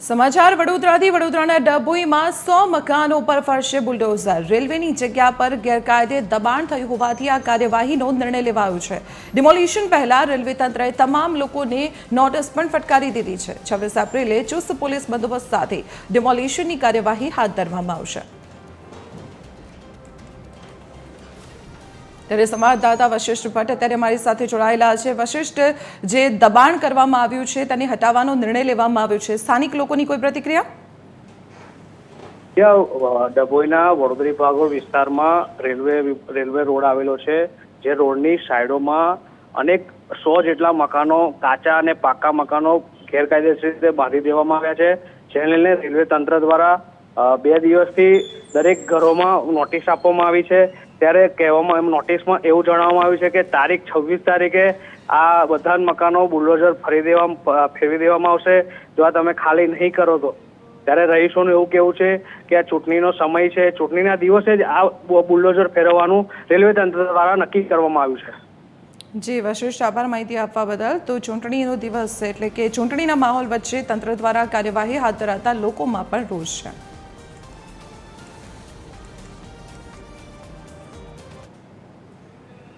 સમાચાર વડોદરાથી વડોદરાના ડભોઈમાં 100 મકાનો પર ફરશે બુલડોઝર રેલવેની જગ્યા પર ગેરકાયદે દબાણ થયું હોવાથી આ કાર્યવાહીનો નિર્ણય લેવાયો છે। ડિમોલિશન પહેલા રેલવે તંત્રએ તમામ લોકોને નોટિસ પણ ફટકારી દીધી છે। 26 એપ્રિલે ચુસ્ત પોલીસ બંદોબસ્ત સાથે ડિમોલિશનની કાર્યવાહી હાથ ધરવામાં આવશે। ત્યારે સંવાદદાતા વશિષ્ઠ ભટ્ટ અત્યારે અમારી સાથે જોડાયેલા છે। વશિષ્ઠ, જે દબાણ કરવામાં આવ્યું છે તેને હટાવવાનો નિર્ણય લેવામાં આવ્યો છે, સ્થાનિક લોકોની કોઈ પ્રતિક્રિયા? ડભોઈના વડોદરી ભાગોળ વિસ્તારમાં રેલવે રોડ આવેલો છે, જે રોડની સાઈડોમાં અનેક 100 જેટલા મકાનો, કાચા અને પાકા મકાનો ગેરકાયદેસર રીતે બાંધી દેવામાં આવ્યા છે, જેને લઈને રેલવે તંત્ર દ્વારા 2 દિવસથી દરેક ઘરોમાં નોટિસ આપવામાં આવી છે। ત્યારે કહેવામાં નોટિસમાં એવું જણાવવામાં આવ્યું છે કે તારીખ 26 તારીખે આ બધા મકાનો બુલડોઝર ફેરવી દેવામાં આવશે। જો આ તમે ખાલી નહીં કરો તો ત્યારે રહીશોનું એવું કહેવું છે કે આ ચૂંટણીનો સમય છે, ચૂંટણીના દિવસે જ આ બુલડોઝર ફેરવવાનું રેલવે તંત્ર દ્વારા નક્કી કરવામાં આવ્યું છે। જી વશિષ્ઠ, આભાર માહિતી આપવા બદલ। તો ચૂંટણીનો દિવસ છે એટલે કે ચૂંટણીના માહોલ વચ્ચે તંત્ર દ્વારા કાર્યવાહી હાથ ધરાતા લોકોમાં પણ રોષ છે।